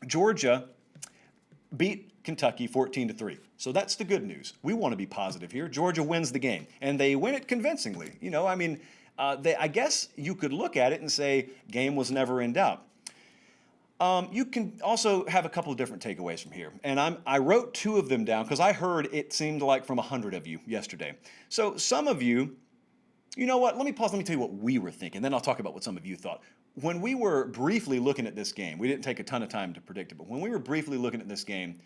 Georgia beat Kentucky 14-3. So that's the good news. We want to be positive here. Georgia wins the game, and they win it convincingly. I guess you could look at it and say game was never in doubt. You can also have a couple of different takeaways from here. And I wrote two of them down because I heard it seemed like from 100 of you yesterday. So some of you, you know what, let me pause, let me tell you what we were thinking, then I'll talk about what some of you thought. When we were briefly looking at this game, we didn't take a ton of time to predict it, but when we were briefly looking at this game,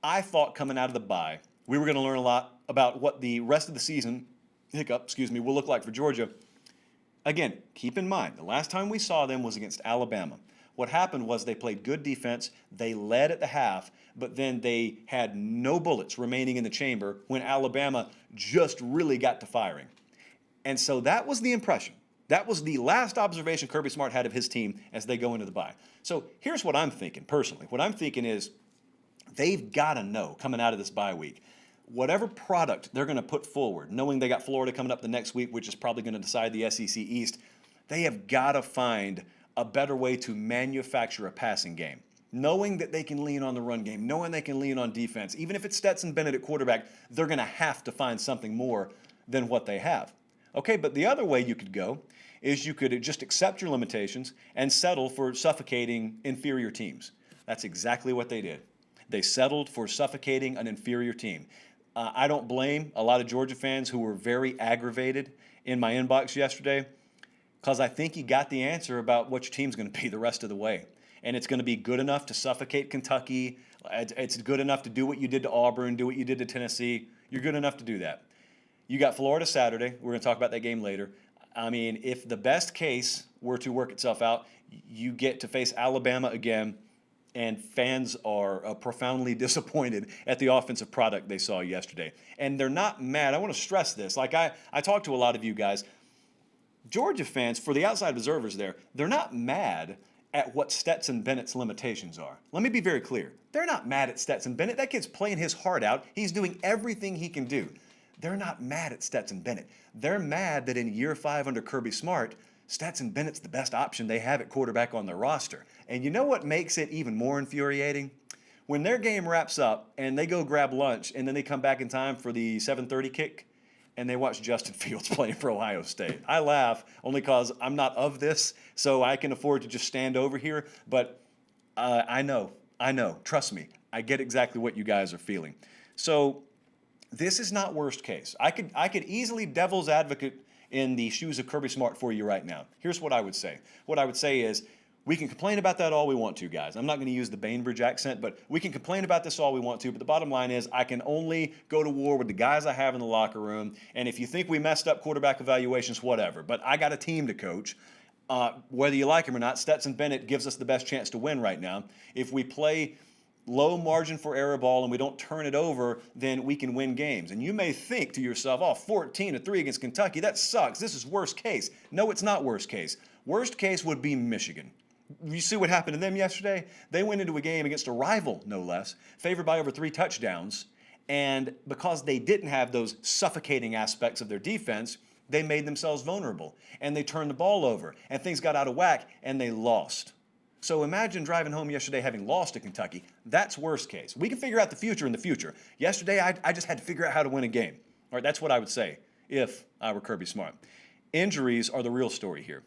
I thought coming out of the bye, we were going to learn a lot about what the rest of the season, will look like for Georgia. Again, keep in mind, the last time we saw them was against Alabama. What happened was they played good defense, they led at the half, but then they had no bullets remaining in the chamber when Alabama just really got to firing. And so that was the impression. That was the last observation Kirby Smart had of his team as they go into the bye. So here's what I'm thinking personally. What I'm thinking is they've got to know coming out of this bye week, whatever product they're going to put forward, knowing they got Florida coming up the next week, which is probably going to decide the SEC East, they have got to find a better way to manufacture a passing game. Knowing that they can lean on the run game, knowing they can lean on defense, even if it's Stetson Bennett at quarterback, they're going to have to find something more than what they have. Okay, but the other way you could go is you could just accept your limitations and settle for suffocating inferior teams. That's exactly what they did. They settled for suffocating an inferior team. I don't blame a lot of Georgia fans who were very aggravated in my inbox yesterday because I think you got the answer about what your team's going to be the rest of the way. And it's going to be good enough to suffocate Kentucky. It's good enough to do what you did to Auburn, do what you did to Tennessee. You're good enough to do that. You got Florida Saturday. We're going to talk about that game later. I mean, if the best case were to work itself out, you get to face Alabama again, and fans are profoundly disappointed at the offensive product they saw yesterday. And they're not mad. I want to stress this. Like I talked to a lot of you guys. Georgia fans, for the outside observers there, they're not mad at what Stetson Bennett's limitations are. Let me be very clear. They're not mad at Stetson Bennett. That kid's playing his heart out. He's doing everything he can do. They're not mad at Stetson Bennett. They're mad that in year 5 under Kirby Smart, Stetson Bennett's the best option they have at quarterback on their roster. And you know what makes it even more infuriating? When their game wraps up and they go grab lunch and then they come back in time for the 7:30 kick and they watch Justin Fields playing for Ohio State. I laugh only because I'm not of this, so I can afford to just stand over here. But I know, trust me, I get exactly what you guys are feeling. So this is not worst case. I could easily devil's advocate in the shoes of Kirby Smart for you right now. Here's what I would say. What I would say is we can complain about that all we want to, guys. I'm not going to use the Bainbridge accent, but we can complain about this all we want to. But the bottom line is I can only go to war with the guys I have in the locker room. And if you think we messed up quarterback evaluations, whatever. But I got a team to coach. Whether you like him or not, Stetson Bennett gives us the best chance to win right now. If we play low margin for error ball and we don't turn it over, then we can win games. And you may think to yourself, 14-3 against Kentucky, that sucks. This is worst case. No, it's not worst case. Worst case would be Michigan. You see what happened to them yesterday? They went into a game against a rival, no less, favored by over 3 touchdowns. And because they didn't have those suffocating aspects of their defense, they made themselves vulnerable. And they turned the ball over. And things got out of whack, and they lost. So imagine driving home yesterday having lost to Kentucky. That's worst case. We can figure out the future in the future. Yesterday, I just had to figure out how to win a game. All right, that's what I would say if I were Kirby Smart. Injuries are the real story here.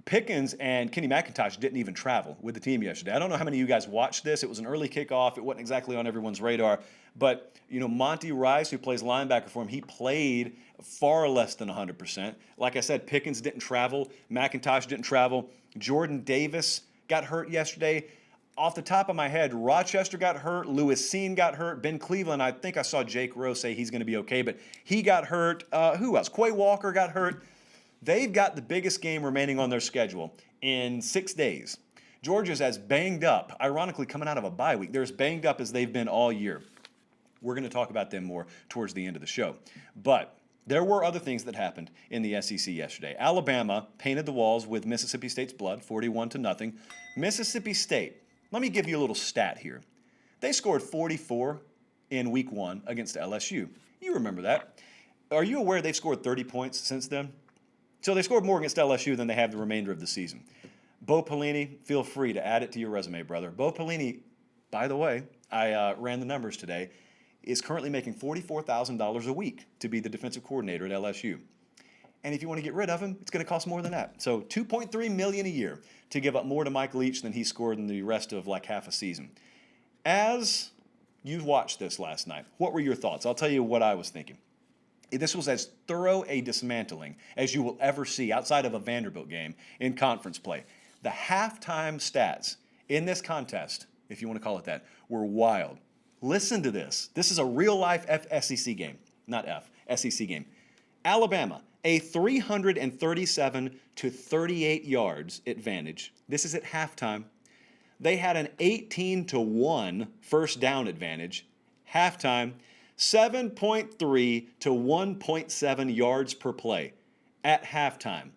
Pickens and Kenny McIntosh didn't even travel with the team yesterday. I don't know how many of you guys watched this. It was an early kickoff. It wasn't exactly on everyone's radar. But, Monty Rice, who plays linebacker for him, he played far less than 100%. Like I said, Pickens didn't travel. McIntosh didn't travel. Jordan Davis got hurt yesterday. Off the top of my head, Rochester got hurt. Lewis Seen got hurt. Ben Cleveland, I think I saw Jake Rowe say he's going to be okay, but he got hurt. Who else? Quay Walker got hurt. They've got the biggest game remaining on their schedule in 6 days. Georgia's as banged up, ironically coming out of a bye week. They're as banged up as they've been all year. We're going to talk about them more towards the end of the show. But there were other things that happened in the SEC yesterday. Alabama painted the walls with Mississippi State's blood, 41-0. Mississippi State, let me give you a little stat here. They scored 44 in week 1 against LSU. You remember that. Are you aware they've scored 30 points since then? So they scored more against LSU than they have the remainder of the season. Bo Pelini, feel free to add it to your resume, brother. Bo Pelini, by the way, I ran the numbers today, is currently making $44,000 a week to be the defensive coordinator at LSU. And if you want to get rid of him, it's going to cost more than that. So $2.3 million a year to give up more to Mike Leach than he scored in the rest of like half a season. As you watched this last night, what were your thoughts? I'll tell you what I was thinking. This was as thorough a dismantling as you will ever see outside of a Vanderbilt game in conference play. The halftime stats in this contest, if you want to call it that, were wild. Listen to this. This is a real-life SEC game, not SEC game. Alabama, a 337 to 38 yards advantage. This is at halftime. They had an 18 to 1 first down advantage. Halftime, 7.3 to 1.7 yards per play at halftime.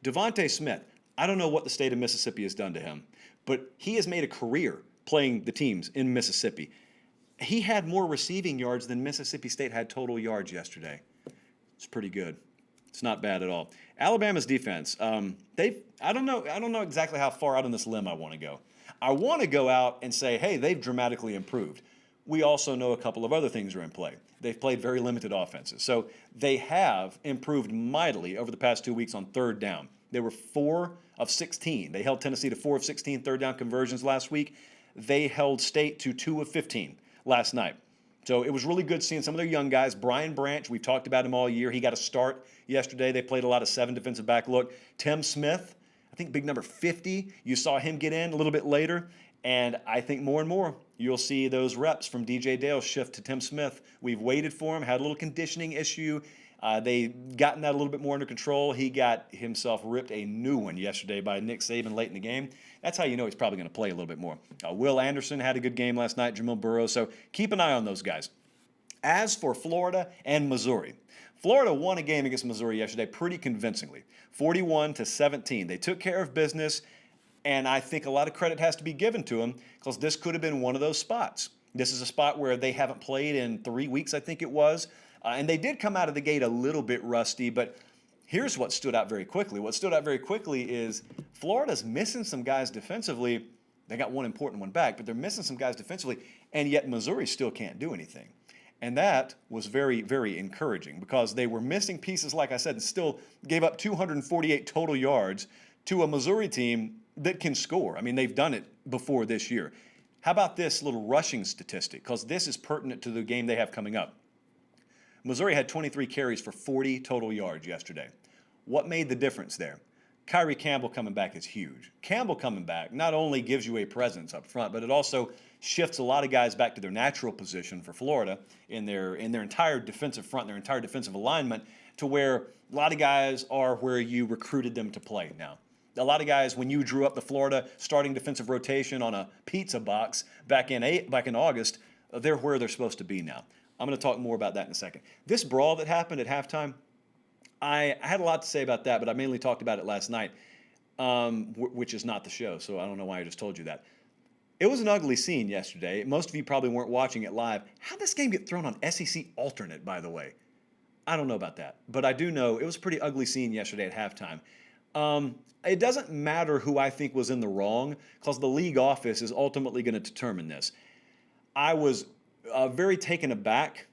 Devontae Smith, I don't know what the state of Mississippi has done to him, but he has made a career playing the teams in Mississippi. He had more receiving yards than Mississippi State had total yards yesterday. It's pretty good. It's not bad at all. Alabama's defense, I don't know exactly how far out on this limb I want to go. I want to go out and say, hey, they've dramatically improved. We also know a couple of other things are in play. They've played very limited offenses. So they have improved mightily over the past 2 weeks on third down. They were 4 of 16. They held Tennessee to 4 of 16 third down conversions last week. They held State to 2 of 15 last night. So it was really good seeing some of their young guys. Brian Branch, we've talked about him all year. He got a start yesterday. They played a lot of 7 defensive back look. Tim Smith, I think big number 50, you saw him get in a little bit later. And I think more and more you'll see those reps from DJ Dale shift to Tim Smith. We've waited for him, had a little conditioning issue. They gotten that a little bit more under control. He got himself ripped a new one yesterday by Nick Saban late in the game. That's how you know he's probably going to play a little bit more. Will Anderson had a good game last night, Jamil Burrows. So keep an eye on those guys. As for Florida and Missouri, Florida won a game against Missouri yesterday pretty convincingly, 41-17. They took care of business, and I think a lot of credit has to be given to them because this could have been one of those spots. This is a spot where they haven't played in 3 weeks, I think it was. And they did come out of the gate a little bit rusty, but here's what stood out very quickly. What stood out very quickly is Florida's missing some guys defensively. They got one important one back, but they're missing some guys defensively, and yet Missouri still can't do anything. And that was very, very encouraging because they were missing pieces, like I said, and still gave up 248 total yards to a Missouri team that can score. I mean, they've done it before this year. How about this little rushing statistic? Because this is pertinent to the game they have coming up. Missouri had 23 carries for 40 total yards yesterday. What made the difference there? Kyrie Campbell coming back is huge. Campbell coming back not only gives you a presence up front, but it also shifts a lot of guys back to their natural position for Florida in their entire defensive front, their entire defensive alignment, to where a lot of guys are where you recruited them to play now. A lot of guys, when you drew up the Florida starting defensive rotation on a pizza box back in August, they're where they're supposed to be now. I'm going to talk more about that in a second. This brawl that happened at halftime, I had a lot to say about that, but I mainly talked about it last night, which is not the show, so I don't know why I just told you that. It was an ugly scene yesterday. Most of you probably weren't watching it live. How'd this game get thrown on SEC alternate, by the way? I don't know about that, but I do know it was a pretty ugly scene yesterday at halftime. It doesn't matter who I think was in the wrong because the league office is ultimately going to determine this. I was very taken aback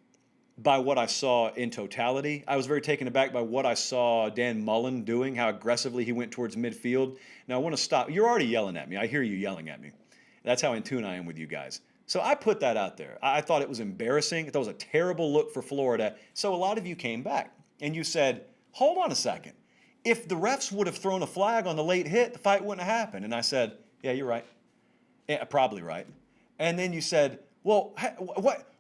by what I saw in totality. I was very taken aback by what I saw Dan Mullen doing, how aggressively he went towards midfield. Now, I want to stop. You're already yelling at me. I hear you yelling at me. That's how in tune I am with you guys. So I put that out there. I thought it was embarrassing. That was a terrible look for Florida. So a lot of you came back and you said, hold on a second. If the refs would have thrown a flag on the late hit, the fight wouldn't have happened. And I said, yeah, you're right. Yeah, probably right. And then you said, well,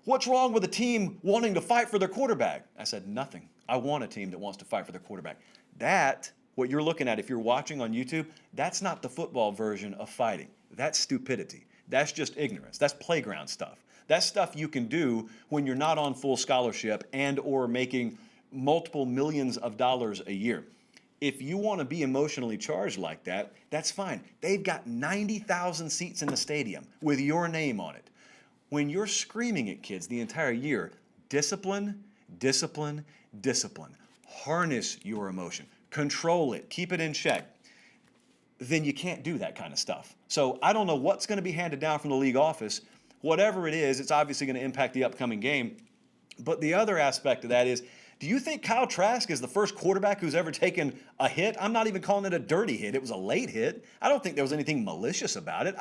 what's wrong with a team wanting to fight for their quarterback? I said, nothing. I want a team that wants to fight for their quarterback. That, what you're looking at, if you're watching on YouTube, that's not the football version of fighting. That's stupidity. That's just ignorance. That's playground stuff. That's stuff you can do when you're not on full scholarship and or making multiple millions of dollars a year. If you want to be emotionally charged like that, that's fine. They've got 90,000 seats in the stadium with your name on it. When you're screaming at kids the entire year, discipline, discipline, discipline. Harness your emotion. Control it. Keep it in check. then you can't do that kind of stuff. So I don't know what's going to be handed down from the league office. Whatever it is, it's obviously going to impact the upcoming game. But the other aspect of that is, do you think Kyle Trask is the first quarterback who's ever taken a hit? I'm not even calling it a dirty hit. It was a late hit. I don't think there was anything malicious about it.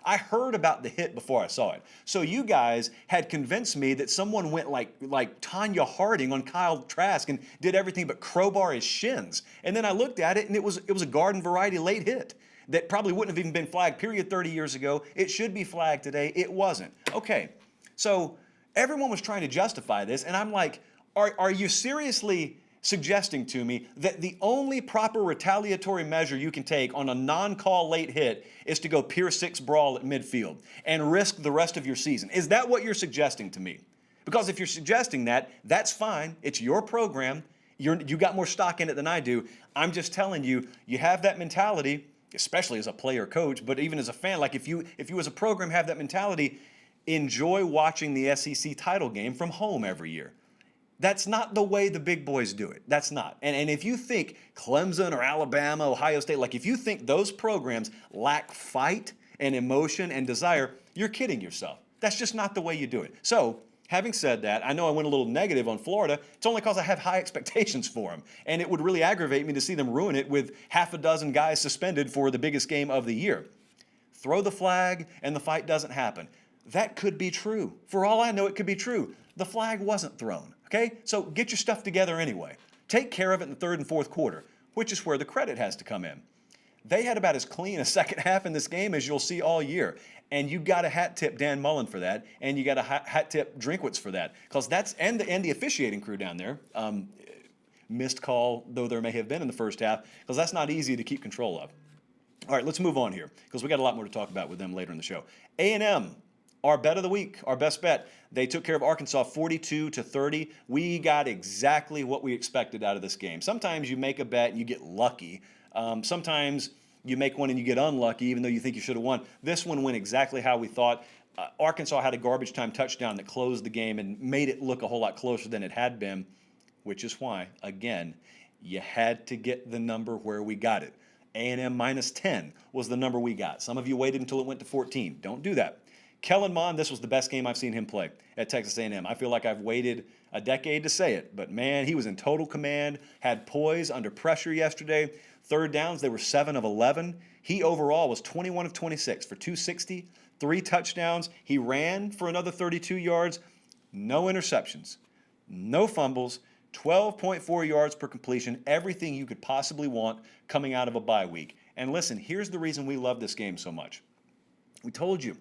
I heard about the hit before I saw it. So you guys had convinced me that someone went like Tanya Harding on Kyle Trask and did everything but crowbar his shins. And then I looked at it, and it was a garden variety late hit that probably wouldn't have even been flagged, period, 30 years ago. It should be flagged today. It wasn't. Okay, so everyone was trying to justify this, and I'm like, are you seriously suggesting to me that the only proper retaliatory measure you can take on a non-call late hit is to go Pier 6 brawl at midfield and risk the rest of your season? Is that what you're suggesting to me? Because if you're suggesting that, that's fine. It's your program. You got more stock in it than I do. I'm just telling you, you have that mentality, especially as a player coach, but even as a fan, like if you as a program have that mentality, enjoy watching the SEC title game from home every year. That's not the way the big boys do it. That's not. And if you think Clemson or Alabama, Ohio State, like if you think those programs lack fight and emotion and desire, you're kidding yourself. That's just not the way you do it. So, having said that, I know I went a little negative on Florida. It's only because I have high expectations for them. And it would really aggravate me to see them ruin it with half a dozen guys suspended for the biggest game of the year. Throw the flag and the fight doesn't happen. That could be true. For all I know, it could be true. The flag wasn't thrown. Okay? So get your stuff together anyway. Take care of it in the third and fourth quarter, which is where the credit has to come in. They had about as clean a second half in this game as you'll see all year. And you got to hat tip Dan Mullen for that, and you got to hat tip Drinkwitz for that, because that's and the officiating crew down there. Missed call, though there may have been in the first half, because that's not easy to keep control of. All right, let's move on here, because we got a lot more to talk about with them later in the show. A&M, our bet of the week, our best bet. They took care of Arkansas 42-30. We got exactly what we expected out of this game. Sometimes you make a bet and you get lucky. Sometimes you make one and you get unlucky, even though you think you should have won. This one went exactly how we thought. Arkansas had a garbage time touchdown that closed the game and made it look a whole lot closer than it had been, which is why, again, you had to get the number where we got it. A&M minus 10 was the number we got. Some of you waited until it went to 14. Don't do that. Kellen Mond, this was the best game I've seen him play at Texas A&M. I feel like I've waited a decade to say it, but man, he was in total command, had poise under pressure yesterday. Third downs, they were 7 of 11. He overall was 21 of 26 for 260, 3 touchdowns. He ran for another 32 yards, no interceptions, no fumbles, 12.4 yards per completion, everything you could possibly want coming out of a bye week. And listen, here's the reason we love this game so much. We told you,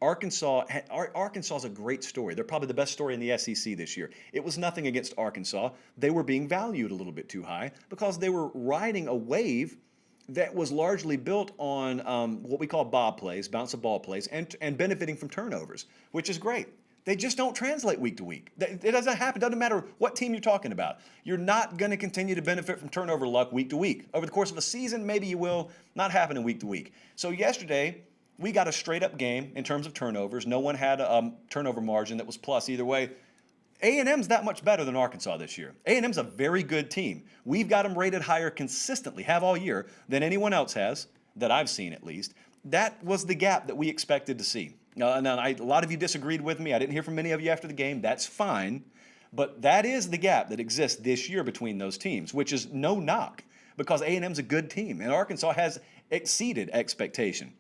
Arkansas is a great story. They're probably the best story in the SEC this year. It was nothing against Arkansas. They were being valued a little bit too high because they were riding a wave that was largely built on what we call bob plays, bounce of ball plays, and benefiting from turnovers, which is great. They just don't translate week to week. It doesn't happen. It doesn't matter what team you're talking about. You're not going to continue to benefit from turnover luck week to week. Over the course of a season, maybe you will. Not happening week to week. So yesterday, we got a straight-up game in terms of turnovers. No one had a turnover margin that was plus either way. A&M's that much better than Arkansas this year. A&M's a very good team. We've got them rated higher consistently, have all year, than anyone else has, that I've seen at least. That was the gap that we expected to see. Now, a lot of you disagreed with me. I didn't hear from many of you after the game. That's fine. But that is the gap that exists this year between those teams, which is no knock, because A&M's a good team, and Arkansas has exceeded expectation.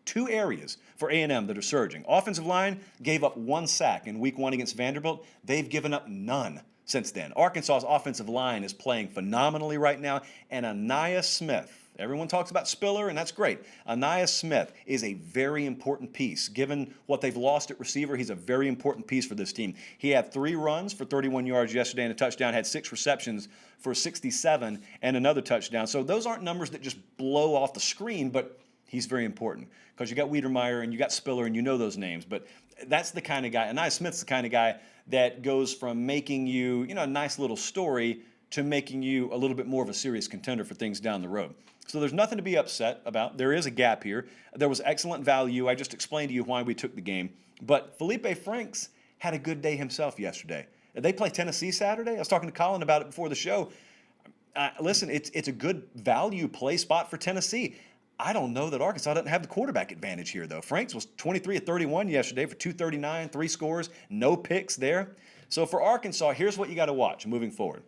2 areas for A&M that are surging. Offensive line gave up 1 sack in week 1 against Vanderbilt. They've given up none since then. Arkansas's offensive line is playing phenomenally right now, and Aniyah Smith, everyone talks about Spiller, and that's great. Aniyah Smith is a very important piece. Given what they've lost at receiver, he's a very important piece for this team. He had 3 runs for 31 yards yesterday and a touchdown, had 6 receptions for 67 and another touchdown. So those aren't numbers that just blow off the screen, but he's very important because you got Wiedemeyer and you got Spiller and you know those names. But that's the kind of guy, Aniyah Smith's the kind of guy that goes from making you, a nice little story to making you a little bit more of a serious contender for things down the road. So there's nothing to be upset about. There is a gap here. There was excellent value. I just explained to you why we took the game. But Felipe Franks had a good day himself yesterday. They play Tennessee Saturday. I was talking to Colin about it before the show. Listen, it's a good value play spot for Tennessee. I don't know that Arkansas doesn't have the quarterback advantage here, though. Franks was 23 of 31 yesterday for 239, 3 scores, no picks there. So for Arkansas, here's what you got to watch moving forward.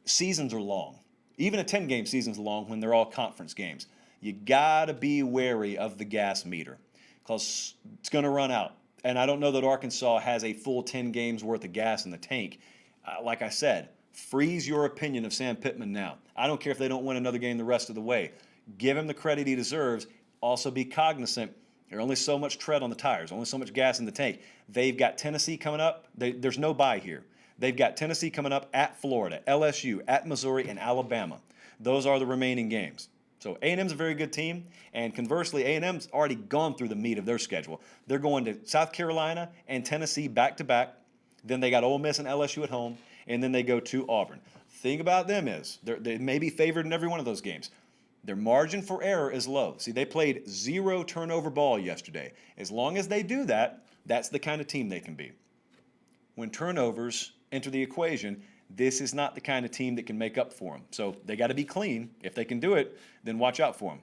Seasons are long. Even a 10-game season's long when they're all conference games. You got to be wary of the gas meter because it's going to run out. And I don't know that Arkansas has a full 10 games worth of gas in the tank. Like I said, freeze your opinion of Sam Pittman now. I don't care if they don't win another game the rest of the way. Give him the credit he deserves. Also be cognizant, there's only so much tread on the tires, only so much gas in the tank. They've got Tennessee coming up. There's no bye here. They've got Tennessee coming up at Florida, LSU, at Missouri, and Alabama. Those are the remaining games. So A&M's a very good team, and conversely, A&M's already gone through the meat of their schedule. They're going to South Carolina and Tennessee back-to-back. Then they got Ole Miss and LSU at home, and then they go to Auburn. Thing about them is they may be favored in every one of those games. Their margin for error is low. See, they played 0 turnover ball yesterday. As long as they do that, that's the kind of team they can be. When turnovers enter the equation, this is not the kind of team that can make up for them. So they got to be clean. If they can do it, then watch out for them.